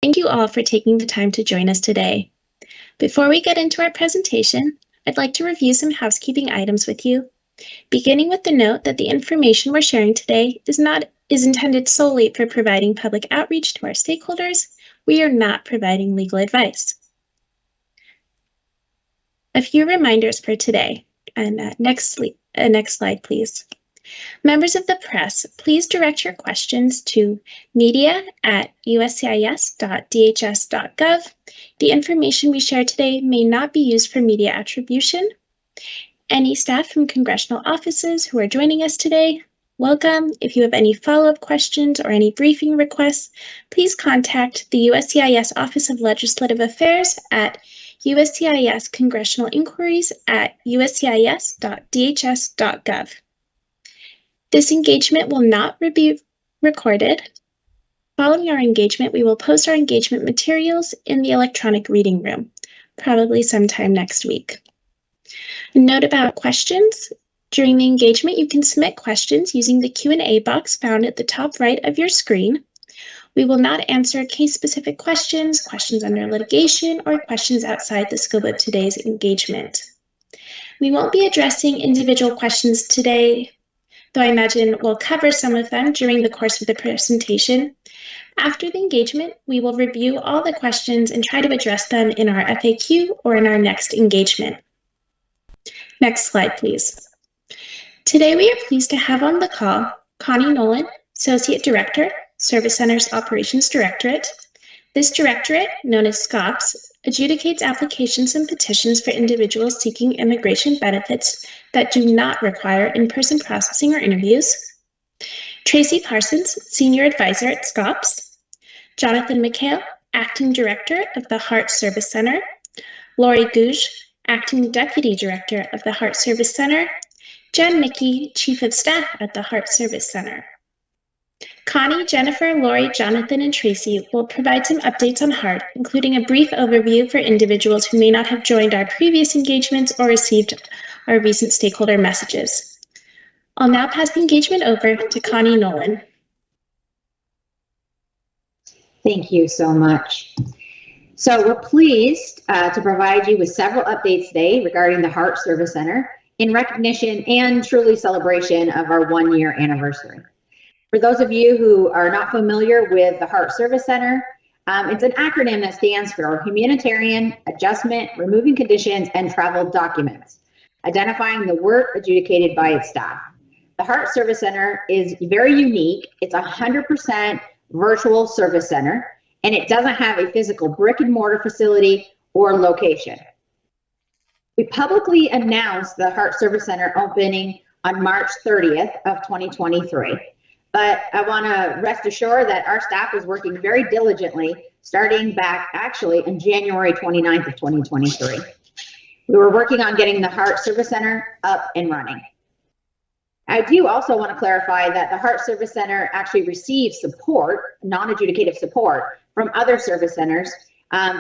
Thank you all for taking the time to join us today. Before we get into our presentation, I'd like to review some housekeeping items with you, beginning with the note that the information we're sharing today is intended solely for providing public outreach to our stakeholders. We are not providing legal advice. A few reminders for today, and next slide, please. Members of the press, please direct your questions to media@uscis.dhs.gov. The information we share today may not be used for media attribution. Any staff from congressional offices who are joining us today, welcome. If you have any follow-up questions or any briefing requests, please contact the USCIS Office of Legislative Affairs at USCIS Congressional Inquiries at uscis.dhs.gov. This engagement will not be recorded. Following our engagement, we will post our engagement materials in the electronic reading room, probably sometime next week. A note about questions. During the engagement, you can submit questions using the Q&A box found at the top right of your screen. We will not answer case-specific questions, questions under litigation, or questions outside the scope of today's engagement. We won't be addressing individual questions today, though I imagine we'll cover some of them during the course of the presentation. After the engagement, we will review all the questions and try to address them in our FAQ or in our next engagement. Next slide, please. Today, we are pleased to have on the call Connie Nolan, Associate Director, Service Centers Operations Directorate. This directorate, known as SCOPS, adjudicates applications and petitions for individuals seeking immigration benefits that do not require in-person processing or interviews. Tracy Parsons, Senior Advisor at SCOPS. Jonathan McHale, Acting Director of the HART Service Center. Lori Gouge, Acting Deputy Director of the HART Service Center. Jen Mickey, Chief of Staff at the HART Service Center. Connie, Jennifer, Lori, Jonathan, and Tracy will provide some updates on HART, including a brief overview for individuals who may not have joined our previous engagements or received our recent stakeholder messages. I'll now pass the engagement over to Connie Nolan. Thank you so much. So we're pleased to provide you with several updates today regarding the HART Service Center in recognition and truly celebration of our 1-year anniversary. For those of you who are not familiar with the HART Service Center, it's an acronym that stands for Humanitarian Adjustment, Removing Conditions, and Travel Documents, identifying the work adjudicated by its staff. The HART Service Center is very unique. It's a 100% virtual service center, and it doesn't have a physical brick and mortar facility or location. We publicly announced the HART Service Center opening on March 30th of 2023. But I want to rest assured that our staff is working very diligently, starting back actually in January 29th of 2023. We were working on getting the HART Service Center up and running. I do also want to clarify that the HART Service Center actually receives support, non-adjudicative support, from other service centers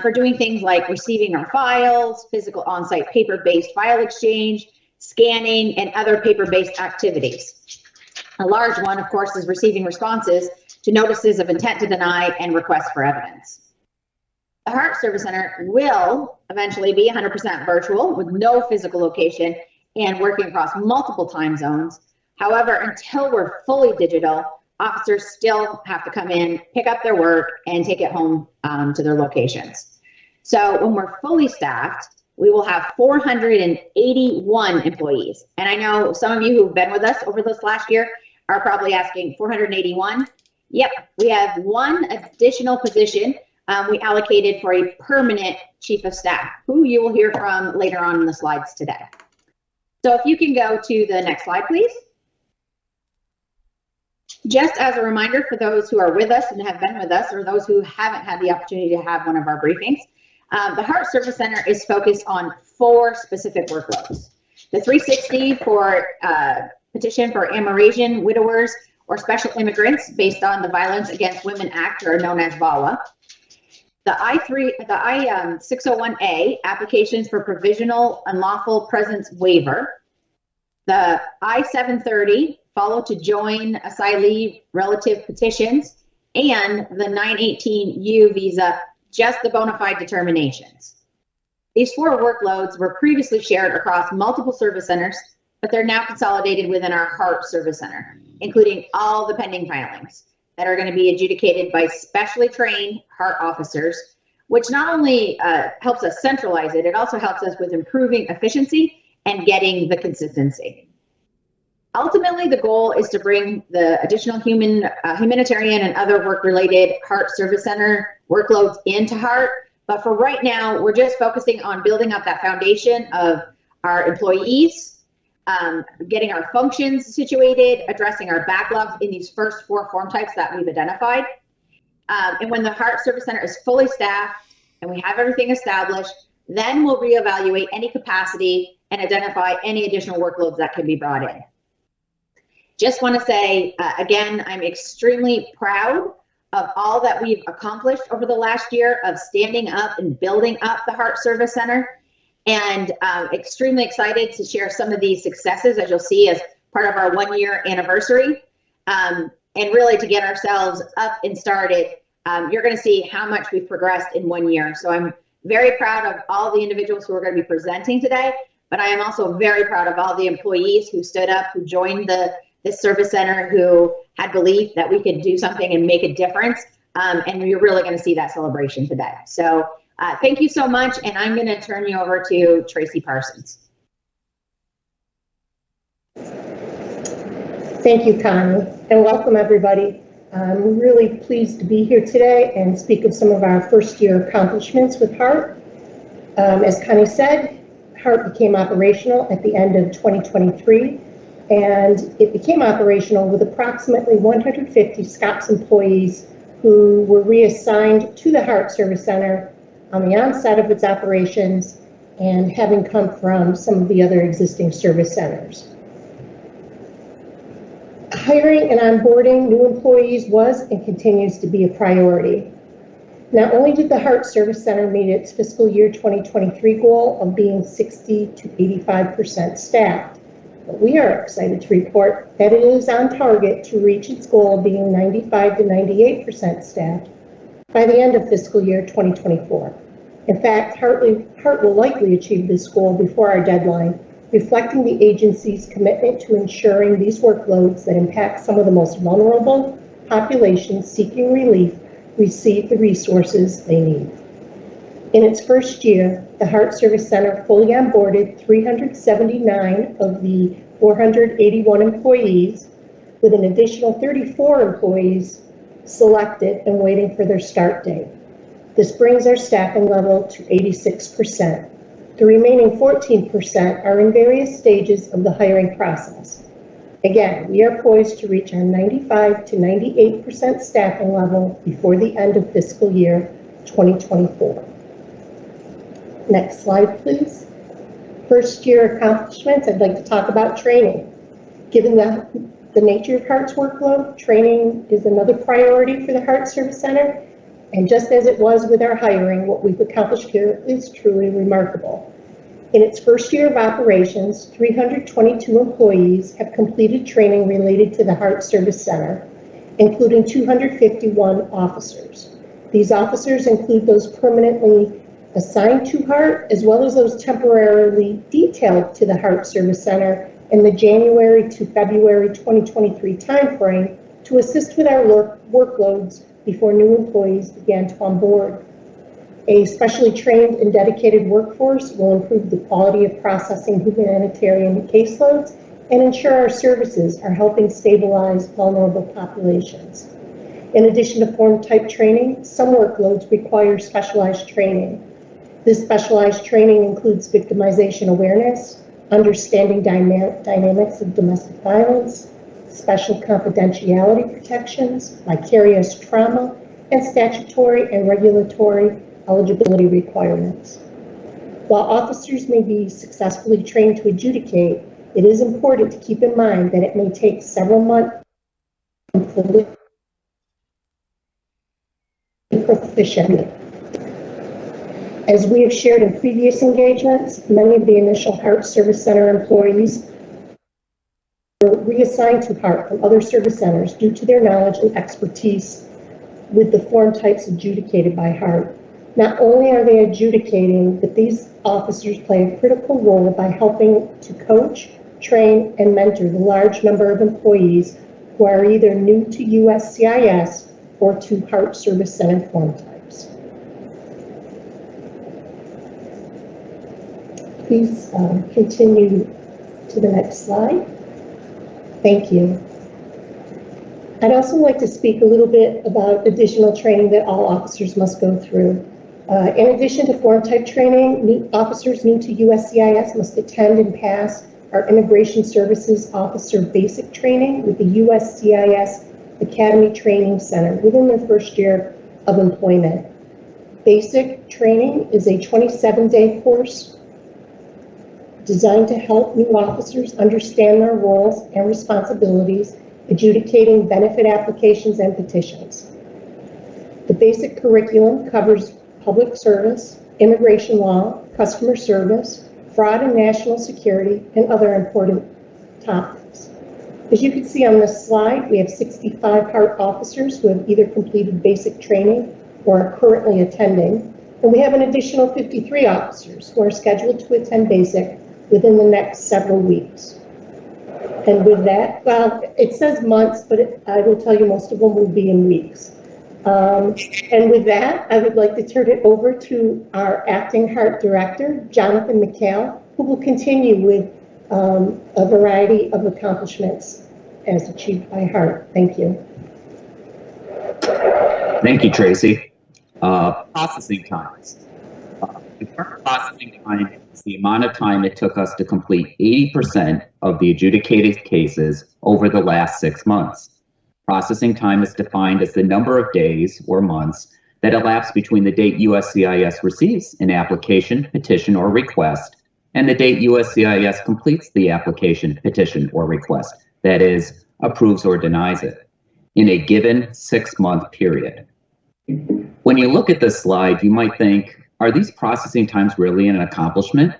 for doing things like receiving our files, physical on-site paper-based file exchange, scanning, and other paper-based activities. A large one, of course, is receiving responses to notices of intent to deny and requests for evidence. The HART Service Center will eventually be 100% virtual with no physical location and working across multiple time zones. However, until we're fully digital, officers still have to come in, pick up their work, and take it home to their locations. So when we're fully staffed, we will have 481 employees. And I know some of you who've been with us over this last year are probably asking, 481? Yep, we have one additional position we allocated for a permanent chief of staff, who you will hear from later on in the slides today. So if you can go to the next slide, please. Just as a reminder for those who are with us and have been with us, or those who haven't had the opportunity to have one of our briefings, the HART Service Center is focused on 4 specific workloads. The 360 for petition for Amerasian widowers or special immigrants based on the Violence Against Women Act, or known as VAWA. The I-601A, applications for provisional unlawful presence waiver. The I-730, follow to join asylee relative petitions and the 918U visa, just the bona fide determinations. These 4 workloads were previously shared across multiple service centers, but they're now consolidated within our HART Service Center, including all the pending filings that are going to be adjudicated by specially trained HART officers, which not only helps us centralize it, it also helps us with improving efficiency and getting the consistency. Ultimately, the goal is to bring the additional humanitarian and other work-related HART Service Center workloads into HART. But for right now, we're just focusing on building up that foundation of our employees, getting our functions situated, addressing our backlogs in these first 4 form types that we've identified. And when the HART Service Center is fully staffed and we have everything established, then we'll reevaluate any capacity and identify any additional workloads that can be brought in. Just want to say, again, I'm extremely proud of all that we've accomplished over the last year of standing up and building up the HART Service Center, and extremely excited to share some of these successes, as you'll see, as part of our 1-year anniversary, and really to get ourselves up and started. You're going to see how much we've progressed in 1 year. So I'm very proud of all the individuals who are going to be presenting today, but I am also very proud of all the employees who stood up, who joined this service center, who had belief that we could do something and make a difference. And you're really going to see that celebration today. So thank you so much. And I'm going to turn you over to Tracy Parsons. Thank you, Connie, and welcome everybody. I'm really pleased to be here today and speak of some of our first year accomplishments with HART. As Connie said, HART became operational at the end of 2023, and it became operational with approximately 150 SCOPS employees who were reassigned to the HART Service Center on the onset of its operations and having come from some of the other existing service centers. Hiring and onboarding new employees was and continues to be a priority. Not only did the HART Service Center meet its fiscal year 2023 goal of being 60 to 85% staffed, but we are excited to report that it is on target to reach its goal of being 95 to 98% staffed by the end of fiscal year 2024. In fact, HART will likely achieve this goal before our deadline, reflecting the agency's commitment to ensuring these workloads that impact some of the most vulnerable populations seeking relief receive the resources they need. In its first year, the HART Service Center fully onboarded 379 of the 481 employees, with an additional 34 employees selected and waiting for their start date. This brings our staffing level to 86%. The remaining 14% are in various stages of the hiring process. Again, we are poised to reach our 95 to 98% staffing level before the end of fiscal year 2024. Next slide, please. First year accomplishments, I'd like to talk about training. Given the nature of HART's workload, training is another priority for the HART Service Center. And just as it was with our hiring, what we've accomplished here is truly remarkable. In its first year of operations, 322 employees have completed training related to the HART Service Center, including 251 officers. These officers include those permanently assigned to HART, as well as those temporarily detailed to the HART Service Center in the January to February 2023 timeframe to assist with our workloads before new employees began to onboard. A specially trained and dedicated workforce will improve the quality of processing humanitarian caseloads and ensure our services are helping stabilize vulnerable populations. In addition to form type training, some workloads require specialized training. This specialized training includes victimization awareness, understanding dynamics of domestic violence, special confidentiality protections, vicarious trauma, and statutory and regulatory eligibility requirements. While officers may be successfully trained to adjudicate, it is important to keep in mind that it may take several months to fully proficient. As we have shared in previous engagements, many of the initial HART Service Center employees were reassigned to HART from other service centers due to their knowledge and expertise with the form types adjudicated by HART. Not only are they adjudicating, but these officers play a critical role by helping to coach, train, and mentor the large number of employees who are either new to USCIS or to HART Service Center form types. Please continue to the next slide. Thank you. I'd also like to speak a little bit about additional training that all officers must go through. In addition to form type training, officers new to USCIS must attend and pass our Immigration Services Officer Basic Training with the USCIS Academy Training Center within their first year of employment. Basic training is a 27-day course designed to help new officers understand their roles and responsibilities, adjudicating benefit applications and petitions. The basic curriculum covers public service, immigration law, customer service, fraud and national security, and other important topics. As you can see on this slide, we have 65 HART officers who have either completed basic training or are currently attending, and we have an additional 53 officers who are scheduled to attend basic within the next several weeks. And with that, well, it says months, but I will tell you most of them will be in weeks. And with that, I would like to turn it over to our acting HART director, Jonathan McHale, who will continue with a variety of accomplishments as achieved by HART. Thank you. Thank you, Tracy. Processing times. The current processing time is the amount of time it took us to complete 80% of the adjudicated cases over the last 6 months. Processing time is defined as the number of days or months that elapse between the date USCIS receives an application, petition, or request and the date USCIS completes the application, petition, or request, that is, approves or denies it, in a given 6-month period. When you look at this slide, you might think, are these processing times really an accomplishment?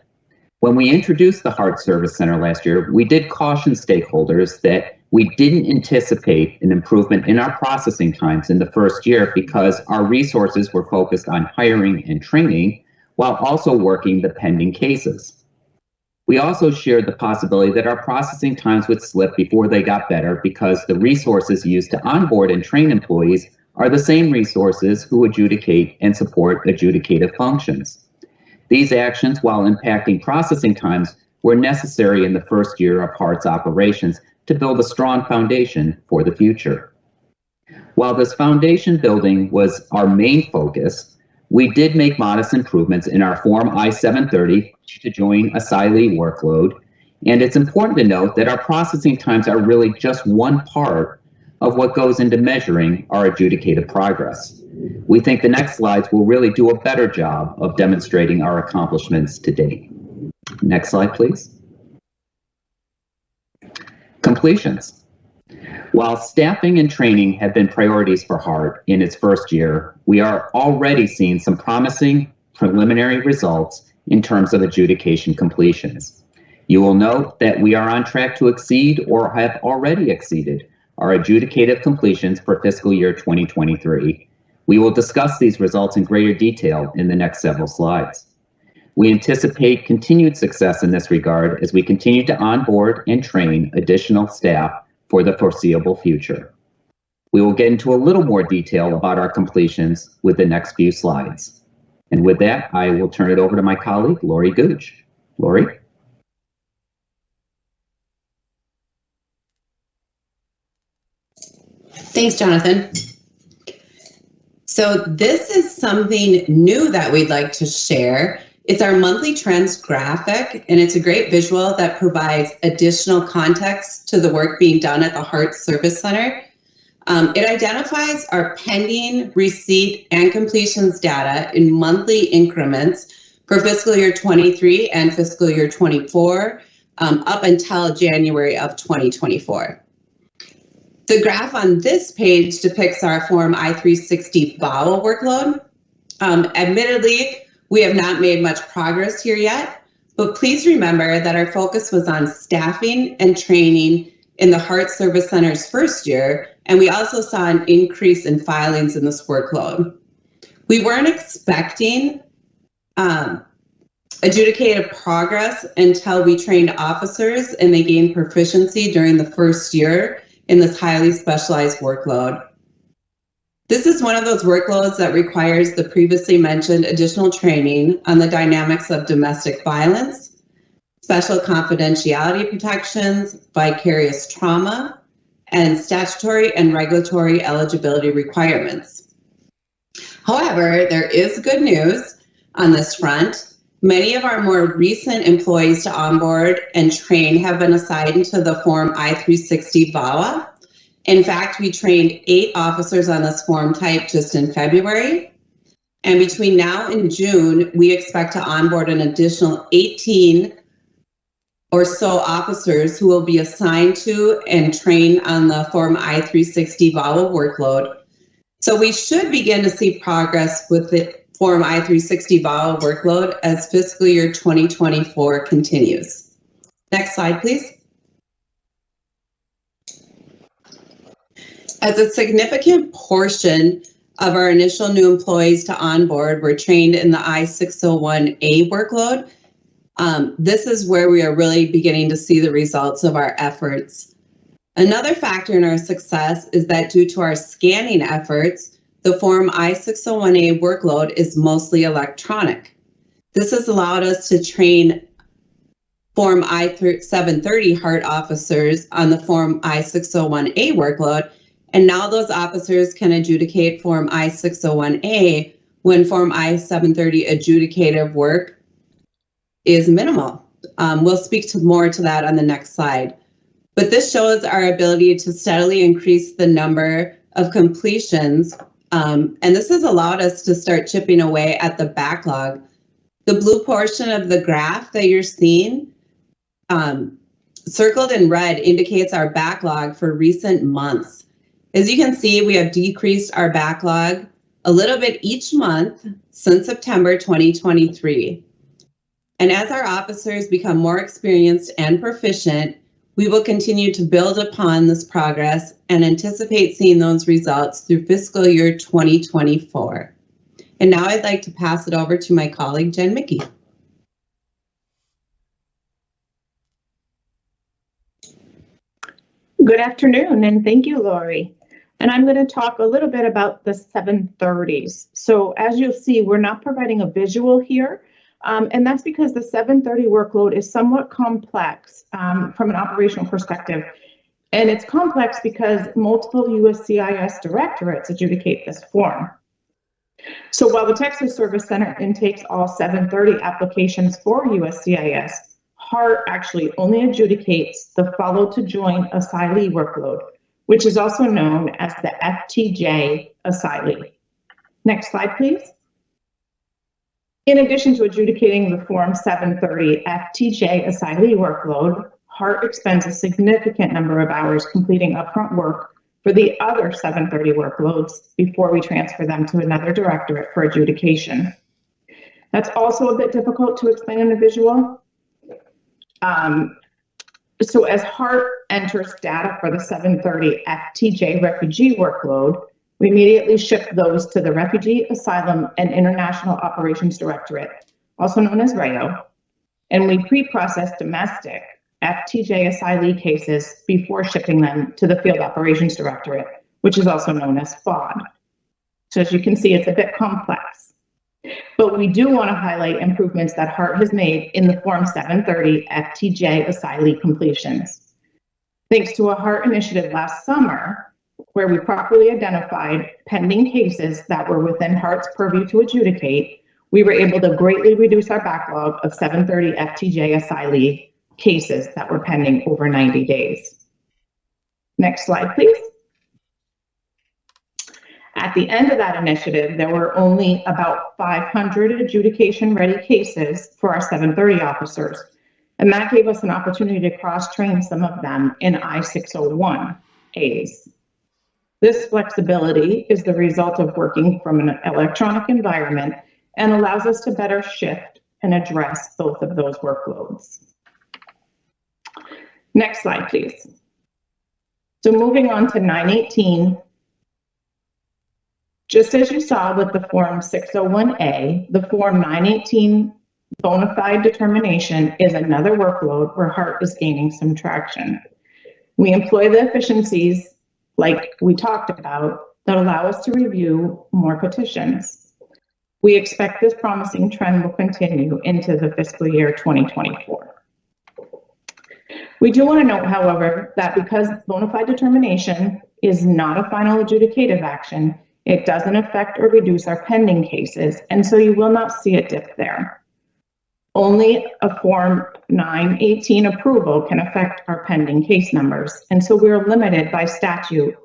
When we introduced the HART Service Center last year, we did caution stakeholders that we didn't anticipate an improvement in our processing times in the first year because our resources were focused on hiring and training while also working the pending cases. We also shared the possibility that our processing times would slip before they got better because the resources used to onboard and train employees are the same resources who adjudicate and support adjudicative functions. These actions, while impacting processing times, were necessary in the first year of HART's operations to build a strong foundation for the future. While this foundation building was our main focus, we did make modest improvements in our Form I-730 to join asylee workload, and it's important to note that our processing times are really just one part of what goes into measuring our adjudicative progress. We think the next slides will really do a better job of demonstrating our accomplishments to date. Next slide, please. Completions. While staffing and training have been priorities for HART in its first year, we are already seeing some promising preliminary results in terms of adjudication completions. You will note that we are on track to exceed or have already exceeded our adjudicative completions for fiscal year 2023. We will discuss these results in greater detail in the next several slides. We anticipate continued success in this regard as we continue to onboard and train additional staff for the foreseeable future. We will get into a little more detail about our completions with the next few slides. And with that, I will turn it over to my colleague, Lori Gooch. Lori? Thanks, Jonathan. So this is something new that we'd like to share. It's our monthly trends graphic, and it's a great visual that provides additional context to the work being done at the HART Service Center. It identifies our pending, receipt, and completions data in monthly increments for fiscal year 23 and fiscal year 24, up until January of 2024. The graph on this page depicts our Form I-360 bowel workload. Admittedly, we have not made much progress here yet, but please remember that our focus was on staffing and training in the HART Service Center's first year And we also saw an increase in filings in this workload. We weren't expecting adjudicated progress until we trained officers and they gained proficiency during the first year in this highly specialized workload. This is one of those workloads that requires the previously mentioned additional training on the dynamics of domestic violence, special confidentiality protections, vicarious trauma, and statutory and regulatory eligibility requirements. However, there is good news on this front. Many of our more recent employees to onboard and train have been assigned to the Form I-360 VAWA. In fact, we trained 8 officers on this form type just in February. And between now and June, we expect to onboard an additional 18 or so officers who will be assigned to and trained on the Form I-360 VAWA workload. So we should begin to see progress with the Form I-360 VAWA workload as fiscal year 2024 continues. Next slide, please. As a significant portion of our initial new employees to onboard were trained in the I-601A workload, this is where we are really beginning to see the results of our efforts. Another factor in our success is that due to our scanning efforts, the Form I-601A workload is mostly electronic. This has allowed us to train Form I-730 HART officers on the Form I-601A workload, and now those officers can adjudicate Form I-601A when Form I-730 adjudicative work is minimal. We'll speak more to that on the next slide. But this shows our ability to steadily increase the number of completions, and this has allowed us to start chipping away at the backlog. The blue portion of the graph that you're seeing, circled in red, indicates our backlog for recent months. As you can see, we have decreased our backlog a little bit each month since September 2023. And as our officers become more experienced and proficient, we will continue to build upon this progress and anticipate seeing those results through fiscal year 2024. And now I'd like to pass it over to my colleague, Jen Mickey. Good afternoon, and thank you, Lori. And I'm going to talk a little bit about the 730s. So as you'll see, we're not providing a visual here, and that's because the 730 workload is somewhat complex from an operational perspective. And it's complex because multiple USCIS directorates adjudicate this form. So while the Texas Service Center intakes all 730 applications for USCIS, HART actually only adjudicates the follow to join asylee workload, which is also known as the FTJ asylee. Next slide, please. In addition to adjudicating the Form 730 FTJ asylee workload, HART expends a significant number of hours completing upfront work for the other 730 workloads before we transfer them to another directorate for adjudication. That's also a bit difficult to explain in a visual. So as HART enters data for the 730 FTJ refugee workload, we immediately ship those to the Refugee, Asylum, and International Operations Directorate, also known as RAO, and we pre-process domestic FTJ asylee cases before shipping them to the Field Operations Directorate, which is also known as FOD. So as you can see, it's a bit complex. But we do want to highlight improvements that HART has made in the Form 730 FTJ asylee completions. Thanks to a HART initiative last summer, where we properly identified pending cases that were within HART's purview to adjudicate, we were able to greatly reduce our backlog of 730 FTJ asylee cases that were pending over 90 days. Next slide, please. At the end of that initiative, there were only about 500 adjudication-ready cases for our 730 officers, and that gave us an opportunity to cross-train some of them in I-601As. This flexibility is the result of working from an electronic environment and allows us to better shift and address both of those workloads. Next slide, please. So moving on to 918, just as you saw with the Form 601A, the Form 918 bona fide determination is another workload where HART is gaining some traction. We employ the efficiencies, like we talked about, that allow us to review more petitions. We expect this promising trend will continue into the fiscal year 2024. We do want to note, however, that because bona fide determination is not a final adjudicative action, it doesn't affect or reduce our pending cases, and so you will not see a dip there. Only a Form 918 approval can affect our pending case numbers, and so we're limited by statute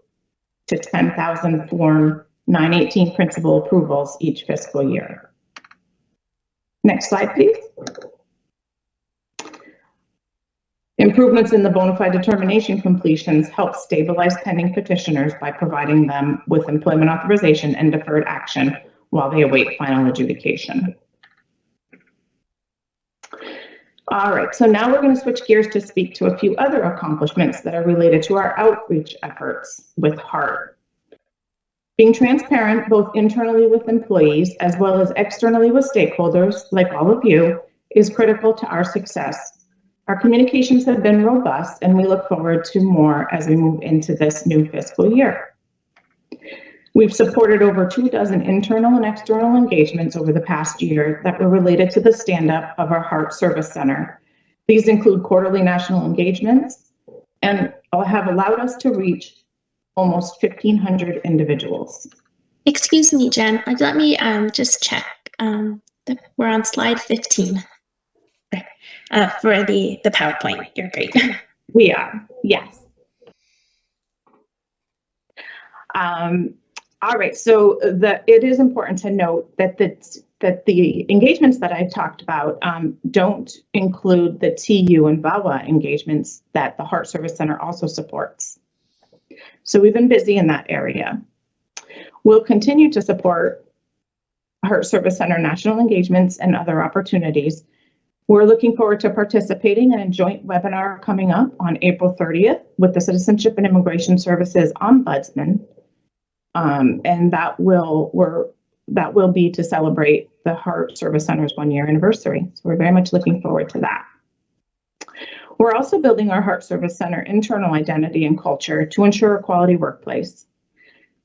to 10,000 Form 918 principal approvals each fiscal year. Next slide, please. Improvements in the bona fide determination completions help stabilize pending petitioners by providing them with employment authorization and deferred action while they await final adjudication. All right, so now we're going to switch gears to speak to a few other accomplishments that are related to our outreach efforts with HART. Being transparent both internally with employees as well as externally with stakeholders, like all of you, is critical to our success. Our communications have been robust, and we look forward to more as we move into this new fiscal year. We've supported over 24 internal and external engagements over the past year that were related to the stand-up of our HART Service Center. These include quarterly national engagements and have allowed us to reach almost 1,500 individuals. Excuse me, Jen. Let me just check. We're on slide 15 for the PowerPoint. You're great. We are, yes. All right, so it is important to note that the engagements that I talked about don't include the TU and VAWA engagements that the HART Service Center also supports. So we've been busy in that area. We'll continue to support HART Service Center national engagements and other opportunities. We're looking forward to participating in a joint webinar coming up on April 30th with the Citizenship and Immigration Services Ombudsman. And that will be to celebrate the HART Service Center's 1-year anniversary. So we're very much looking forward to that. We're also building our HART Service Center internal identity and culture to ensure a quality workplace.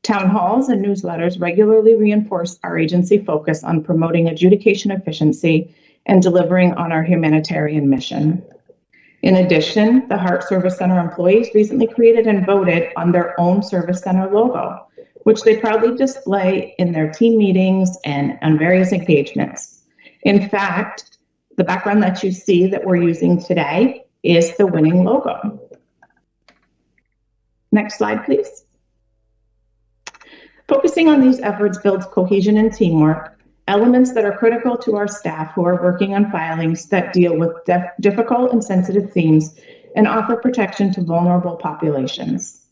Town halls and newsletters regularly reinforce our agency focus on promoting adjudication efficiency and delivering on our humanitarian mission. In addition, the HART Service Center employees recently created and voted on their own Service Center logo, which they proudly display in their team meetings and on various engagements. In fact, the background that you see that we're using today is the winning logo. Next slide, please. Focusing on these efforts builds cohesion and teamwork, elements that are critical to our staff who are working on filings that deal with difficult and sensitive themes and offer protection to vulnerable populations.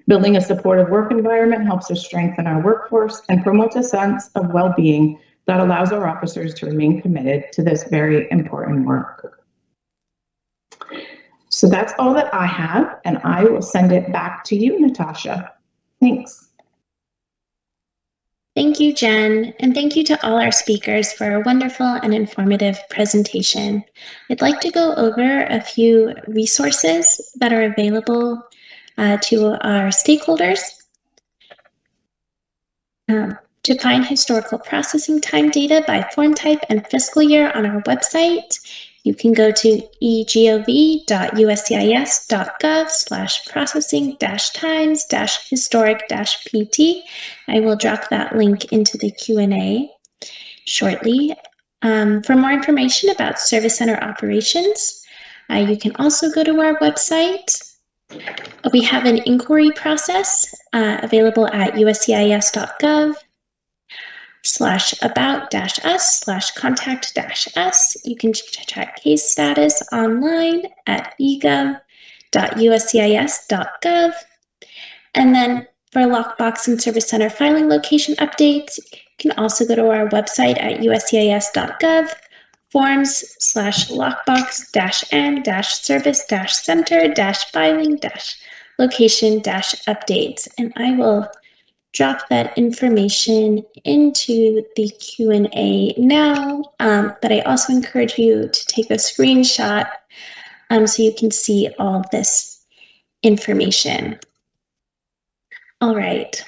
Building a supportive work environment helps us strengthen our workforce and promotes a sense of well-being that allows our officers to remain committed to this very important work. So that's all that I have, and I will send it back to you, Natasha. Thanks. Thank you, Jen, and thank you to all our speakers for a wonderful and informative presentation. I'd like to go over a few resources that are available to our stakeholders. To find historical processing time data by form type and fiscal year on our website, you can go to egov.uscis.gov/processing-times-historic-pt. I will drop that link into the Q&A shortly. For more information about Service Center operations, you can also go to our website. We have an inquiry process available at uscis.gov/about-us/contact-us. You can check case status online at egov.uscis.gov. And then for lockbox and Service Center filing location updates, you can also go to our website at uscis.gov. Forms/lockbox-n-service-center-filing- location-updates. And I will drop that information into the Q&A now, but I also encourage you to take a screenshot so you can see all this information. All right.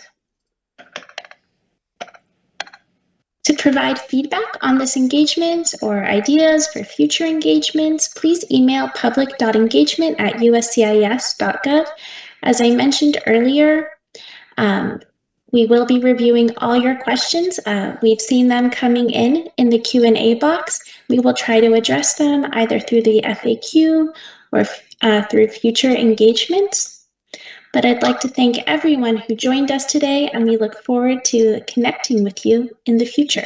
To provide feedback on this engagement or ideas for future engagements, please email public.engagement@uscis.gov. As I mentioned earlier, we will be reviewing all your questions. We've seen them coming in the Q&A box. We will try to address them either through the FAQ or through future engagements. But I'd like to thank everyone who joined us today, and we look forward to connecting with you in the future.